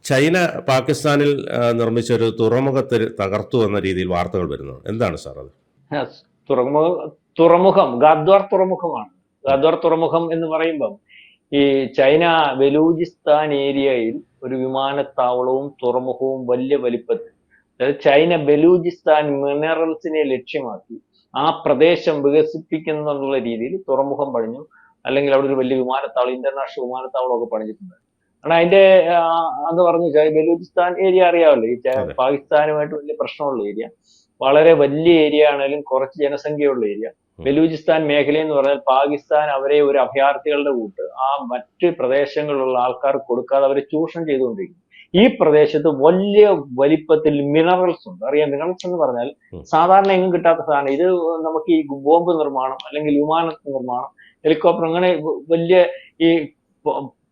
China പാകിസ്ഥാനിൽ നിർമ്മിച്ച ഒരു തുറമുഖത്തിൽ തകർത്തു എന്ന രീതിയിൽ വാർത്തകൾ വരുന്നു. എന്താണ് സാർ അത്? തുറമുഖ തുറമുഖം ഗാദ്വാർ തുറമുഖമാണ്. ഗാദ്വാർ തുറമുഖം എന്ന് പറയുമ്പം ഈ ചൈന ബലൂചിസ്ഥാൻ ഏരിയയിൽ ഒരു വിമാനത്താവളവും തുറമുഖവും വലിയ വലിപ്പത്തിൽ, അതായത് ചൈന ബലൂചിസ്ഥാൻ മിനറൽസിനെ ലക്ഷ്യമാക്കി ആ പ്രദേശം വികസിപ്പിക്കുന്നുള്ള രീതിയിൽ തുറമുഖം പണിഞ്ഞു. അല്ലെങ്കിൽ അവിടെ ഒരു വലിയ വിമാനത്താവളം, ഇന്റർനാഷണൽ വിമാനത്താവളം ഒക്കെ പണിഞ്ഞിട്ടുണ്ട്. കാരണം അതിന്റെ എന്ന് പറഞ്ഞു ബലൂചിസ്ഥാൻ ഏരിയ അറിയാമല്ലോ, ഈ പാകിസ്ഥാനുമായിട്ട് വലിയ പ്രശ്നമുള്ള ഏരിയ, വളരെ വലിയ ഏരിയ ആണെങ്കിലും കുറച്ച് ജനസംഖ്യയുള്ള ഏരിയ. ബലൂചിസ്ഥാൻ മേഖല എന്ന് പറഞ്ഞാൽ പാകിസ്ഥാൻ അവരെ ഒരു അഭയാർത്ഥികളുടെ കൂട്ട് ആ മറ്റ് പ്രദേശങ്ങളിലുള്ള ആൾക്കാർക്ക് കൊടുക്കാതെ അവരെ ചൂഷണം ചെയ്തുകൊണ്ടിരിക്കും. ഈ പ്രദേശത്ത് വലിയ വലിപ്പത്തിൽ മിനറൽസ് ഉണ്ട്. അറിയാം, മിനറൽസ് എന്ന് പറഞ്ഞാൽ സാധാരണ എങ്ങും കിട്ടാത്ത സാധനം. ഇത് നമുക്ക് ഈ ബോംബ് നിർമ്മാണം, അല്ലെങ്കിൽ വിമാന നിർമ്മാണം, ഹെലികോപ്റ്റർ, അങ്ങനെ വലിയ ഈ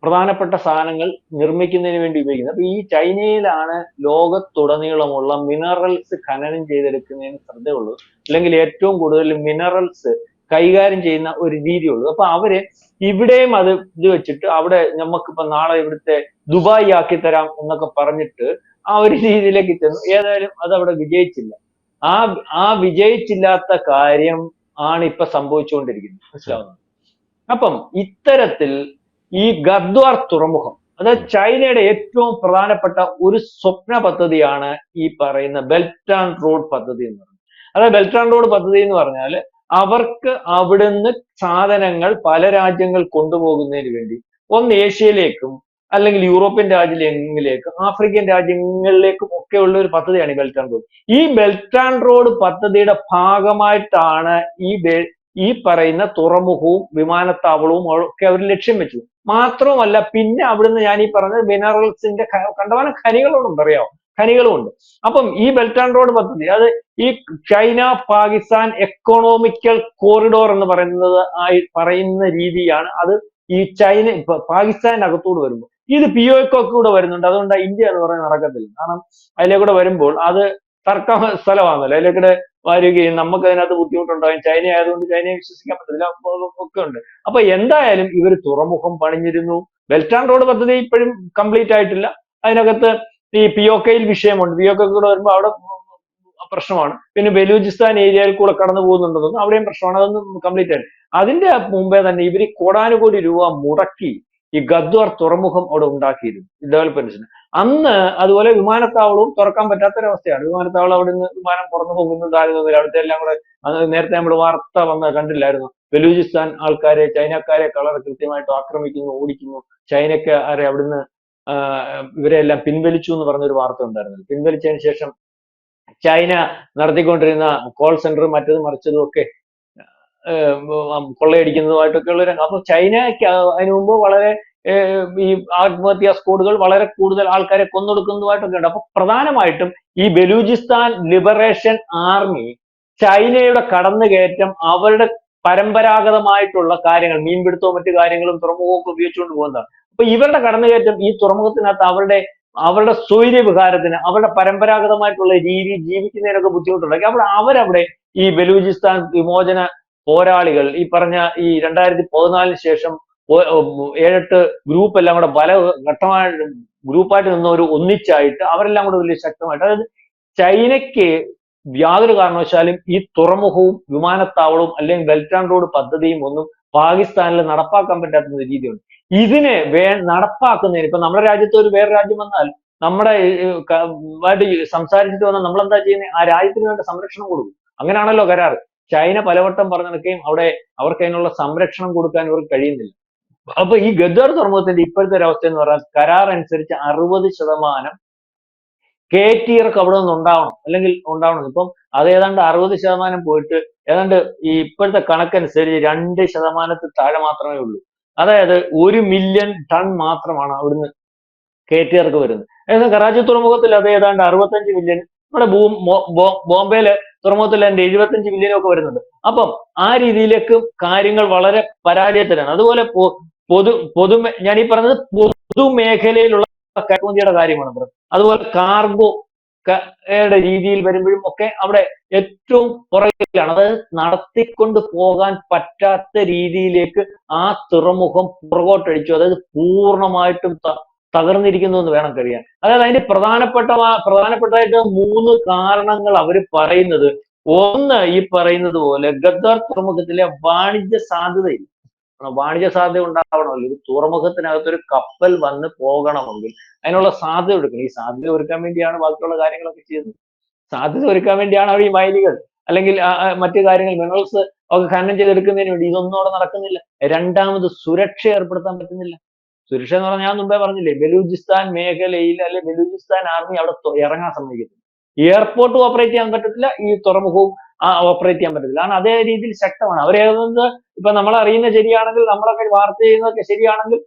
പ്രധാനപ്പെട്ട സാധനങ്ങൾ നിർമ്മിക്കുന്നതിന് വേണ്ടി ഉപയോഗിക്കുന്നത്. അപ്പൊ ഈ ചൈനയിലാണ് ലോകത്തുടനീളമുള്ള മിനറൽസ് ഖനനം ചെയ്തെടുക്കുന്നതിന് ശ്രദ്ധയുള്ളൂ, അല്ലെങ്കിൽ ഏറ്റവും കൂടുതൽ മിനറൽസ് കൈകാര്യം ചെയ്യുന്ന ഒരു രീതിയുള്ളൂ. അപ്പൊ അവര് ഇവിടെയും അത് ഇത് വെച്ചിട്ട് അവിടെ നമുക്കിപ്പോ നാളെ ഇവിടുത്തെ ദുബായ് ആക്കി തരാം എന്നൊക്കെ പറഞ്ഞിട്ട് ആ ഒരു രീതിയിലേക്ക് ചെന്നു. ഏതായാലും അത് അവിടെ വിജയിച്ചില്ല. ആ വിജയിച്ചില്ലാത്ത കാര്യം ആണ് ഇപ്പൊ സംഭവിച്ചുകൊണ്ടിരിക്കുന്നത്, മനസ്സിലാവുന്നത്. അപ്പം ഇത്തരത്തിൽ ഈ ഗദ്വാർ തുറമുഖം, അതായത് ചൈനയുടെ ഏറ്റവും പ്രധാനപ്പെട്ട ഒരു സ്വപ്ന പദ്ധതിയാണ് ഈ പറയുന്ന ബെൽറ്റ് ആൻഡ് റോഡ് പദ്ധതി എന്ന് പറയുന്നത്. അതായത് ബെൽറ്റ് ആൻഡ് റോഡ് പദ്ധതി എന്ന് പറഞ്ഞാൽ അവർക്ക് അവിടുന്ന് സാധനങ്ങൾ പല രാജ്യങ്ങൾ കൊണ്ടുപോകുന്നതിന് വേണ്ടി, ഒന്ന് ഏഷ്യയിലേക്കും അല്ലെങ്കിൽ യൂറോപ്യൻ രാജ്യങ്ങളിലേക്കും ആഫ്രിക്കൻ രാജ്യങ്ങളിലേക്കും ഒക്കെ ഉള്ള ഒരു പദ്ധതിയാണ് ഈ ബെൽറ്റ് ആൻഡ് റോഡ്. ഈ ബെൽറ്റ് ആൻഡ് റോഡ് പദ്ധതിയുടെ ഭാഗമായിട്ടാണ് ഈ പറയുന്ന തുറമുഖവും വിമാനത്താവളവും ഒക്കെ അവർ ലക്ഷ്യം വെച്ചു. മാത്രവുമല്ല, പിന്നെ അവിടുന്ന് ഞാൻ ഈ പറഞ്ഞ മിനറൽസിന്റെ കണ്ടമാനം ഖനികളുണ്ട്, അറിയാമോ, ഖനികളുമുണ്ട്. അപ്പം ഈ ബെൽറ്റ് ആൻഡ് റോഡ് പദ്ധതി, അത് ഈ ചൈന പാകിസ്ഥാൻ എക്കണോമിക്കൽ കോറിഡോർ എന്ന് പറയുന്ന രീതിയാണ് അത്. ഈ ചൈന പാകിസ്ഥാനകത്തൂടെ വരുമ്പോൾ ഇത് പിഒക്കൊക്കെ വരുന്നുണ്ട്. അതുകൊണ്ട് ഇന്ത്യ എന്ന് പറയുന്നത് നടക്കത്തില്ല. കാരണം അതിലേക്കൂടെ വരുമ്പോൾ അത് തർക്ക സ്ഥലമാണല്ലോ, അതിലേക്കൂടെ വരികയും നമുക്ക് അതിനകത്ത് ബുദ്ധിമുട്ടുണ്ടാകും. ചൈന ആയതുകൊണ്ട് ചൈനയെ വിശ്വസിക്കാൻ പറ്റത്തില്ല, ഒക്കെ ഉണ്ട്. അപ്പൊ എന്തായാലും ഇവർ തുറമുഖം പണിഞ്ഞിരുന്നു. ബെൽറ്റ് ആൻഡ് റോഡ് പദ്ധതി ഇപ്പോഴും കംപ്ലീറ്റ് ആയിട്ടില്ല. അതിനകത്ത് ഈ പിഒക്കയിൽ വിഷയമുണ്ട്. പിഒക്കെ കൂടെ വരുമ്പോൾ അവിടെ പ്രശ്നമാണ്. പിന്നെ ബലൂചിസ്ഥാൻ ഏരിയയിൽ കൂടെ കടന്നു പോകുന്നുണ്ടെന്നും അവിടെയും പ്രശ്നമാണ്. അതൊന്നും കംപ്ലീറ്റ് ആയിട്ട് അതിന്റെ മുമ്പേ തന്നെ ഇവർ കോടാനുകോടി രൂപ മുടക്കി ഈ ഗദ്വാർ തുറമുഖം അവിടെ ഉണ്ടാക്കിയിരുന്നു ഡെവലപ്മെന്റ്സിന്. അന്ന് അതുപോലെ വിമാനത്താവളവും തുറക്കാൻ പറ്റാത്തൊരവസ്ഥയാണ്. വിമാനത്താവളം അവിടെ നിന്ന് വിമാനം പുറന്നു പോകുന്നതായിരുന്നില്ല. അവിടുത്തെ എല്ലാം കൂടെ നേരത്തെ നമ്മൾ വാർത്ത കണ്ടില്ലായിരുന്നു. ബലൂചിസ്ഥാൻ ആൾക്കാരെ, ചൈനക്കാരെ കളർ കൃത്യമായിട്ട് ആക്രമിക്കുന്നു, ഓടിക്കുന്നു. ചൈനക്കാരെ അവിടുന്ന് ഇവരെല്ലാം പിൻവലിച്ചു എന്ന് പറഞ്ഞൊരു വാർത്ത ഉണ്ടായിരുന്നു. പിൻവലിച്ചതിന് ശേഷം ചൈന നടത്തിക്കൊണ്ടിരുന്ന കോൾ സെന്ററും മറ്റതും മറിച്ചതും ഒക്കെ കൊള്ളയടിക്കുന്നതുമായിട്ടൊക്കെ ഉള്ള രംഗം. അപ്പൊ ചൈനയ്ക്ക് അതിനു മുമ്പ് വളരെ ഈ ആത്മഹത്യാ സ്ക്വാഡുകൾ വളരെ കൂടുതൽ ആൾക്കാരെ കൊന്നൊടുക്കുന്നതുമായിട്ടൊക്കെ ഉണ്ട്. അപ്പൊ പ്രധാനമായിട്ടും ഈ ബലൂചിസ്ഥാൻ ലിബറേഷൻ ആർമി ചൈനയുടെ കടന്നുകയറ്റം അവരുടെ പരമ്പരാഗതമായിട്ടുള്ള കാര്യങ്ങൾ, മീൻപിടുത്തവും മറ്റു കാര്യങ്ങളും തുറമുഖവും ഒക്കെ ഉപയോഗിച്ചുകൊണ്ട് പോകുന്നതാണ്. അപ്പൊ ഇവരുടെ കടന്നുകയറ്റം ഈ തുറമുഖത്തിനകത്ത് അവരുടെ സ്വൈര്യവികാരത്തിന്, അവരുടെ പരമ്പരാഗതമായിട്ടുള്ള രീതിയിൽ ജീവിക്കുന്നതിനൊക്കെ ബുദ്ധിമുട്ടുണ്ടാക്കി. അവരവിടെ ഈ ബലൂചിസ്ഥാൻ വിമോചന പോരാളികൾ, ഈ പറഞ്ഞ ഈ 2014 ശേഷം 7-8 ഗ്രൂപ്പ് എല്ലാം കൂടെ പല ഘട്ടമായിട്ട് ഗ്രൂപ്പായിട്ട് നിന്നവർ ഒന്നിച്ചായിട്ട് അവരെല്ലാം കൂടെ വലിയ ശക്തമായിട്ട്, അതായത് ചൈനയ്ക്ക് യാതൊരു കാരണവശാലും ഈ തുറമുഖവും വിമാനത്താവളവും അല്ലെങ്കിൽ ബെൽറ്റ് ആൻഡ് റോഡ് പദ്ധതിയും ഒന്നും പാകിസ്ഥാനിൽ നടപ്പാക്കാൻ പറ്റാത്ത രീതിയുണ്ട്. ഇതിനെ നടപ്പാക്കുന്നതിന് ഇപ്പൊ നമ്മുടെ രാജ്യത്ത് ഒരു വേറെ രാജ്യം വന്നാൽ നമ്മുടെ സംസാരിച്ചിട്ട് വന്നാൽ നമ്മൾ എന്താ ചെയ്യുന്നത്? ആ രാജ്യത്തിന് വേണ്ട സംരക്ഷണം കൊടുക്കും. അങ്ങനെയാണല്ലോ കരാർ. ചൈന പലവട്ടം പറഞ്ഞു നടക്കുകയും അവിടെ അവർക്ക് അതിനുള്ള സംരക്ഷണം കൊടുക്കാൻ ഇവർക്ക് കഴിയുന്നില്ല. അപ്പൊ ഈ ഗദ്വാർ തുറമുഖത്തിന്റെ ഇപ്പോഴത്തെ ഒരു അവസ്ഥ എന്ന് പറഞ്ഞാൽ കരാർ അനുസരിച്ച് 60% കയറ്റിയിറക്ക് അവിടെ നിന്ന് ഉണ്ടാവണം, അല്ലെങ്കിൽ ഉണ്ടാവണം. ഇപ്പം അത് ഏതാണ്ട് 60% പോയിട്ട് ഏതാണ്ട് ഈ ഇപ്പോഴത്തെ കണക്കനുസരിച്ച് 2% താഴെ മാത്രമേ ഉള്ളൂ. അതായത് 1 മില്യൺ ടൺ മാത്രമാണ് അവിടുന്ന് കയറ്റിയിറക്ക് വരുന്നത്. ഏതാണ്ട് കറാച്ചി തുറമുഖത്തിൽ അത് ഏതാണ്ട് 65 മില്യൺ, നമ്മുടെ ബോംബെയിലെ തുറമുഖത്തിൽ അതിന്റെ 75 മില്യനും ഒക്കെ വരുന്നുണ്ട്. അപ്പം ആ രീതിയിലേക്ക് കാര്യങ്ങൾ വളരെ പരാജയത്തിലാണ്. അതുപോലെ ഞാൻ ഈ പറഞ്ഞത് പൊതുമേഖലയിലുള്ള കയറ്റുമതിയുടെ കാര്യമാണ്. അതുപോലെ കാർഗോ യുടെ രീതിയിൽ വരുമ്പോഴും ഒക്കെ അവിടെ ഏറ്റവും പുറകിലാണ്. അതായത് നടത്തിക്കൊണ്ട് പോകാൻ പറ്റാത്ത രീതിയിലേക്ക് ആ തുറമുഖം പുറകോട്ടടിച്ചു. അതായത് പൂർണ്ണമായിട്ടും തകർന്നിരിക്കുന്നു എന്ന് വേണം കഴിയാൻ. അതായത് അതിന്റെ പ്രധാനപ്പെട്ടതായിട്ട് 3 കാരണങ്ങൾ അവർ പറയുന്നത്. ഒന്ന്, ഈ പറയുന്നത് പോലെ ഗദ്ദാർ തുറമുഖത്തിലെ വാണിജ്യ സാധ്യതയില്ല. വാണിജ്യ സാധ്യത ഉണ്ടാവണമല്ലോ. ഒരു തുറമുഖത്തിനകത്ത് ഒരു കപ്പൽ വന്ന് പോകണമെങ്കിൽ അതിനുള്ള സാധ്യത ഒരുക്കണം. ഈ സാധ്യത ഒരുക്കാൻ വേണ്ടിയാണ് ബാക്കിയുള്ള കാര്യങ്ങളൊക്കെ ചെയ്യുന്നത്. സാധ്യത ഒരുക്കാൻ വേണ്ടിയാണ് അവർ ഈ മൈനുകൾ അല്ലെങ്കിൽ മറ്റു കാര്യങ്ങൾ മിനറൽസ് ഒക്കെ ഖനനം ചെയ്തെടുക്കുന്നതിന് വേണ്ടി. ഇതൊന്നും അവിടെ നടക്കുന്നില്ല. രണ്ടാമത്, സുരക്ഷ ഏർപ്പെടുത്താൻ പറ്റുന്നില്ല. സുരക്ഷ എന്ന് പറഞ്ഞാൽ ഞാൻ മുമ്പേ പറഞ്ഞില്ലേ, ബലൂചിസ്ഥാൻ മേഖലയിൽ അല്ലെ ബലൂചിസ്ഥാൻ ആർമി അവിടെ ഇറങ്ങാൻ സമ്മതിക്കത്തില്ല. എയർപോർട്ട് ഓപ്പറേറ്റ് ചെയ്യാൻ പറ്റത്തില്ല, ഈ തുറമുഖവും ഓപ്പറേറ്റ് ചെയ്യാൻ പറ്റത്തില്ല. കാരണം അതേ രീതിയിൽ ശക്തമാണ്. അവരേത് ഇപ്പൊ നമ്മൾ അറിയുന്ന ശരിയാണെങ്കിൽ, നമ്മളൊക്കെ വാർത്ത ചെയ്യുന്നതൊക്കെ ശരിയാണെങ്കിൽ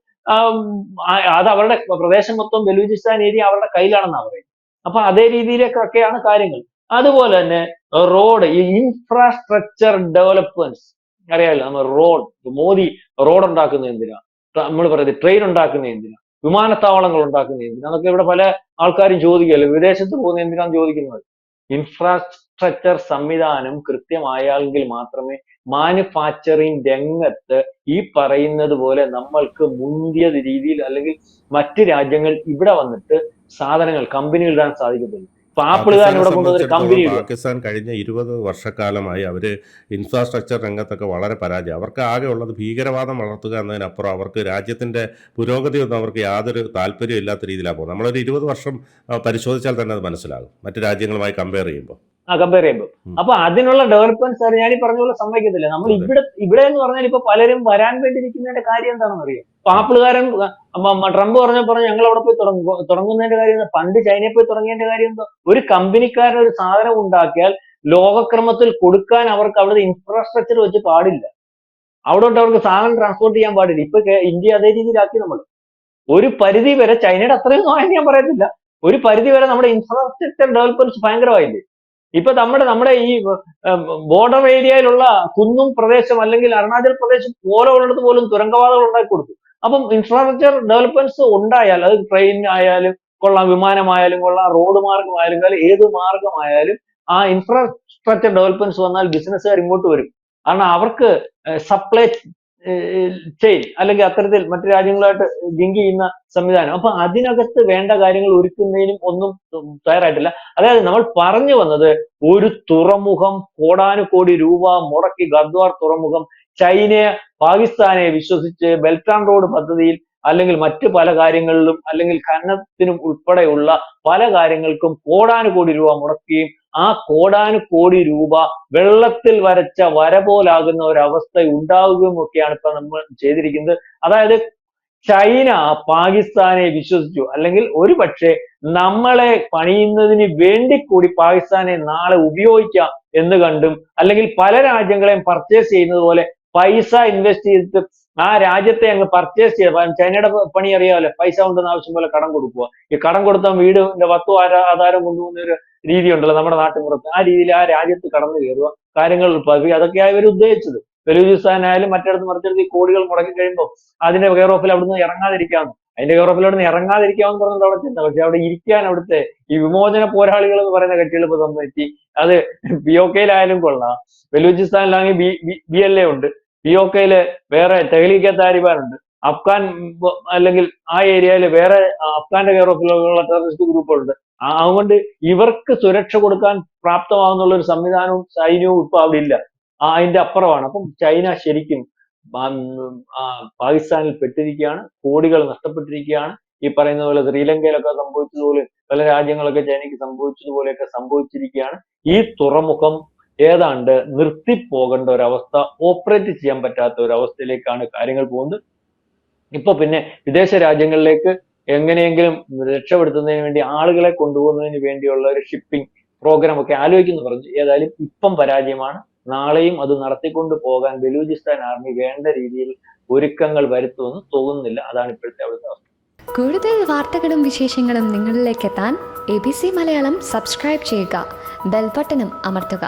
അത് അവരുടെ പ്രദേശം മൊത്തം ബലൂചിസ്ഥാൻ ഏരിയ അവരുടെ കയ്യിലാണെന്നാണ് പറയുന്നത്. അപ്പൊ അതേ രീതിയിലേക്കൊക്കെയാണ് കാര്യങ്ങൾ. അതുപോലെ തന്നെ റോഡ്, ഈ ഇൻഫ്രാസ്ട്രക്ചർ ഡെവലപ്മെന്റ്സ് അറിയാമല്ലോ. നമ്മൾ മോദി റോഡ് ഉണ്ടാക്കുന്നത് എന്തിനാ, നമ്മൾ പറയുന്നത് ട്രെയിൻ ഉണ്ടാക്കുന്നത് എന്തിനാ, വിമാനത്താവളങ്ങൾ ഉണ്ടാക്കുന്നത് എന്തിനാ, അതൊക്കെ ഇവിടെ പല ആൾക്കാരും ചോദിക്കുകയല്ലോ. വിദേശത്ത് പോകുന്നത് എന്തിനാന്ന് ചോദിക്കുന്നത്. ഇൻഫ്രാസ്ട്രക്ചർ സംവിധാനം കൃത്യമായെങ്കിൽ മാത്രമേ മാനുഫാക്ചറിങ് രംഗത്ത് ഈ പറയുന്നത് പോലെ നമ്മൾക്ക് മുന്തിയ രീതിയിൽ അല്ലെങ്കിൽ മറ്റ് രാജ്യങ്ങൾ ഇവിടെ വന്നിട്ട് കമ്പനികൾ ഇടാൻ സാധിക്കത്തുള്ളൂ. ഇപ്പൊ ആപ്പിളുകാരൻ ഇവിടെ കൊണ്ടുവന്നൊരു കമ്പനി ഇടുക. പാകിസ്ഥാൻ കഴിഞ്ഞ 20 വർഷക്കാലമായി അവര് ഇൻഫ്രാസ്ട്രക്ചർ രംഗത്തൊക്കെ വളരെ പരാജയം. അവർക്ക് ആകെ ഉള്ളത് ഭീകരവാദം വളർത്തുക എന്നതിനപ്പുറം അവർക്ക് രാജ്യത്തിന്റെ പുരോഗതിയൊന്നും അവർക്ക് യാതൊരു താല്പര്യം ഇല്ലാത്ത രീതിയിലാണ് പോകുന്നത്. നമ്മളൊരു 20 വർഷം പരിശോധിച്ചാൽ തന്നെ അത് മനസ്സിലാകും, മറ്റു രാജ്യങ്ങളുമായി കമ്പയർ ചെയ്യുമ്പോൾ. കമ്പയർ ചെയ്യുമ്പോൾ. അപ്പൊ അതിനുള്ള ഡെവലപ്മെന്റ്സ് ഞാൻ ഈ പറഞ്ഞ പോലെ സമ്മതിക്കത്തില്ല. നമ്മൾ ഇവിടെ എന്ന് പറഞ്ഞാൽ ഇപ്പൊ പലരും വരാൻ വേണ്ടിയിരിക്കുന്നതിന്റെ കാര്യം എന്താണെന്ന് അറിയാം. ഇപ്പൊ ആപ്പിളുകാരൻ ട്രംപ് പറഞ്ഞപ്പോൾ ഞങ്ങൾ അവിടെ പോയി തുടങ്ങുന്നതിന്റെ കാര്യം എന്താ? പണ്ട് ചൈനയിൽ പോയി തുടങ്ങിയതിന്റെ കാര്യം എന്താ? ഒരു കമ്പനിക്കാരൻ ഒരു സാധനം ഉണ്ടാക്കിയാൽ ലോകക്രമത്തിൽ കൊടുക്കാൻ അവർക്ക് അവിടുത്തെ ഇൻഫ്രാസ്ട്രക്ചർ വെച്ച് പാടില്ല. അവിടെ അവർക്ക് സാധനം ട്രാൻസ്പോർട്ട് ചെയ്യാൻ പാടില്ല. ഇപ്പൊ ഇന്ത്യ അതേ രീതിയിലാക്കി നമ്മൾ. ഒരു പരിധി വരെ ചൈനയുടെ അത്രയൊന്നും ആയെന്ന് ഞാൻ പറയത്തില്ല. ഒരു പരിധി വരെ നമ്മുടെ ഇൻഫ്രാസ്ട്രക്ചർ ഡെവലപ്മെന്റ്സ് ഭയങ്കരമായില്ലേ. ഇപ്പൊ നമ്മുടെ ഈ ബോർഡർ ഏരിയയിലുള്ള കുന്നും പ്രദേശം അല്ലെങ്കിൽ അരുണാചൽ പ്രദേശം പോലെ ഉള്ളിടത്ത് പോലും തുരങ്കപാതകൾ ഉണ്ടാക്കി കൊടുത്തു. അപ്പം ഇൻഫ്രാസ്ട്രക്ചർ ഡെവലപ്മെന്റ്സ് ഉണ്ടായാൽ, അത് ട്രെയിൻ ആയാലും കൊള്ളാം, വിമാനമായാലും കൊള്ളാം, റോഡ് മാർഗമായാലും ഏത് മാർഗമായാലും ആ ഇൻഫ്രാസ്ട്രക്ചർ ഡെവലപ്മെന്റ്സ് വന്നാൽ ബിസിനസ്സുകാർ ഇങ്ങോട്ട് വരും. കാരണം അവർക്ക് സപ്ലൈ ചെയിൻ അല്ലെങ്കിൽ അത്തരത്തിൽ മറ്റു രാജ്യങ്ങളുമായിട്ട് ലിങ്ക് ചെയ്യുന്ന സംവിധാനം. അപ്പൊ അതിനകത്ത് വേണ്ട കാര്യങ്ങൾ ഒരുക്കുന്നതിനും ഒന്നും തയ്യാറായിട്ടില്ല. അതായത് നമ്മൾ പറഞ്ഞു വന്നത്, ഒരു തുറമുഖം കോടാനുകോടി രൂപ മുടക്കി ഗദ്വാർ തുറമുഖം പാകിസ്ഥാനെ വിശ്വസിച്ച് ബെൽറ്റ് ആൻഡ് റോഡ് പദ്ധതിയിൽ അല്ലെങ്കിൽ മറ്റു പല കാര്യങ്ങളിലും അല്ലെങ്കിൽ ഖനനത്തിനും ഉൾപ്പെടെയുള്ള പല കാര്യങ്ങൾക്കും കോടാനുകോടി രൂപ മുടക്കുകയും ആ കോടാനുകോടി രൂപ വെള്ളത്തിൽ വരച്ച വര പോലാകുന്ന ഒരവസ്ഥ ഉണ്ടാവുകയും ഒക്കെയാണ് ഇപ്പൊ നമ്മൾ ചെയ്തിരിക്കുന്നത്. അതായത് ചൈന പാകിസ്ഥാനെ വിശ്വസിച്ചു, അല്ലെങ്കിൽ ഒരുപക്ഷെ നമ്മളെ പണിയുന്നതിന് വേണ്ടി കൂടി പാകിസ്ഥാനെ നാളെ ഉപയോഗിക്കാം എന്ന് കണ്ടും, അല്ലെങ്കിൽ പല രാജ്യങ്ങളെയും പർച്ചേസ് ചെയ്യുന്നത് പോലെ പൈസ ഇൻവെസ്റ്റ് ചെയ്തിട്ട് ആ രാജ്യത്തെ അങ്ങ് പർച്ചേസ് ചെയ്യുക. ചൈനയുടെ പണി അറിയാമല്ലോ, പൈസ കൊണ്ടുവന്ന ആവശ്യം പോലെ കടം കൊടുക്കുക. ഈ കടം കൊടുത്താൽ വീടിന്റെ വസ്തു ആധാരം കൊണ്ടുപോകുന്ന ഒരു രീതി ഉണ്ടല്ലോ നമ്മുടെ നാട്ടിൻപുറത്ത്. ആ രീതിയിൽ ആ രാജ്യത്ത് കടന്നു കയറുക, കാര്യങ്ങൾ ഉൾപ്പാക്കുക, അതൊക്കെയാണ് ഇവർ ഉദ്ദേശിച്ചത്. ബലൂചിസ്ഥാനായാലും മറ്റിടത്ത് മറിച്ചിടത്ത് ഈ കോടികൾ മുടക്കി കഴിയുമ്പോൾ അതിന്റെ കെയർ ഓഫിൽ അവിടുന്ന് ഇറങ്ങാതിരിക്കാമെന്ന്, അതിന്റെ കെയർ ഓഫിൽ അവിടുന്ന് ഇറങ്ങാതിരിക്കാമെന്ന് പറഞ്ഞിട്ട് അവിടെ ചെന്ന. പക്ഷെ അവിടെ ഇരിക്കാൻ അവിടുത്തെ ഈ വിമോചന പോരാളികൾ എന്ന് പറയുന്ന കക്ഷികൾ ഇപ്പൊ സമ്മതിച്ച്, അത് POK-യിലായാലും കൊള്ളാം, ബലൂചിസ്ഥാനിലാണെങ്കിൽ BLA ഉണ്ട്, POK-യില് വേറെ തെഹ്ലീക്കെ താലിബാൻ ഉണ്ട്, അഫ്ഗാൻ അല്ലെങ്കിൽ ആ ഏരിയയിൽ വേറെ അഫ്ഗാന്റെ കെയർ ഓഫിലുള്ള ടെററിസ്റ്റ് ഗ്രൂപ്പുകളുണ്ട്. അതുകൊണ്ട് ഇവർക്ക് സുരക്ഷ കൊടുക്കാൻ പ്രാപ്തമാകുന്നുള്ള ഒരു സംവിധാനവും സൈന്യവും ഇപ്പൊ അവിടെ ഇല്ല. അതിന്റെ അപ്പുറമാണ്. അപ്പം ചൈന ശരിക്കും പാകിസ്ഥാനിൽ പെട്ടിരിക്കുകയാണ്, കോടികൾ നഷ്ടപ്പെട്ടിരിക്കുകയാണ്. ഈ പറയുന്ന പോലെ ശ്രീലങ്കയിലൊക്കെ സംഭവിച്ചതുപോലെ പല രാജ്യങ്ങളൊക്കെ ചൈനയ്ക്ക് സംഭവിച്ചതുപോലെയൊക്കെ സംഭവിച്ചിരിക്കുകയാണ്. ഈ തുറമുഖം ഏതാണ്ട് നിർത്തിപ്പോകേണ്ട ഒരവസ്ഥ, ഓപ്പറേറ്റ് ചെയ്യാൻ പറ്റാത്ത ഒരവസ്ഥയിലേക്കാണ് കാര്യങ്ങൾ പോകുന്നത്. ഇപ്പൊ പിന്നെ വിദേശ രാജ്യങ്ങളിലേക്ക് എങ്ങനെയെങ്കിലും രക്ഷപ്പെടുത്തുന്നതിന് വേണ്ടി ആളുകളെ കൊണ്ടുപോകുന്നതിന് വേണ്ടിയുള്ള ഒരു ഷിപ്പിംഗ് പ്രോഗ്രാം ഒക്കെ ആലോചിക്കുന്നു പറഞ്ഞു. ഏതായാലും ഇപ്പം പരാജയമാണ്. നാളെയും അത് നടത്തിക്കൊണ്ട് പോകാൻ ബലൂചിസ്ഥാൻ ആർമി വേണ്ട രീതിയിൽ ഒരുക്കങ്ങൾ വരുത്തുമെന്ന് തോന്നുന്നില്ല. അതാണ് ഇപ്പോഴത്തെ അവിടുത്തെ അവസ്ഥ. കൂടുതൽ വാർത്തകളും വിശേഷങ്ങളും നിങ്ങളിലേക്ക് എത്താൻ ABC മലയാളം സബ്സ്ക്രൈബ് ചെയ്യുക, ബെൽ ബട്ടണും അമർത്തുക.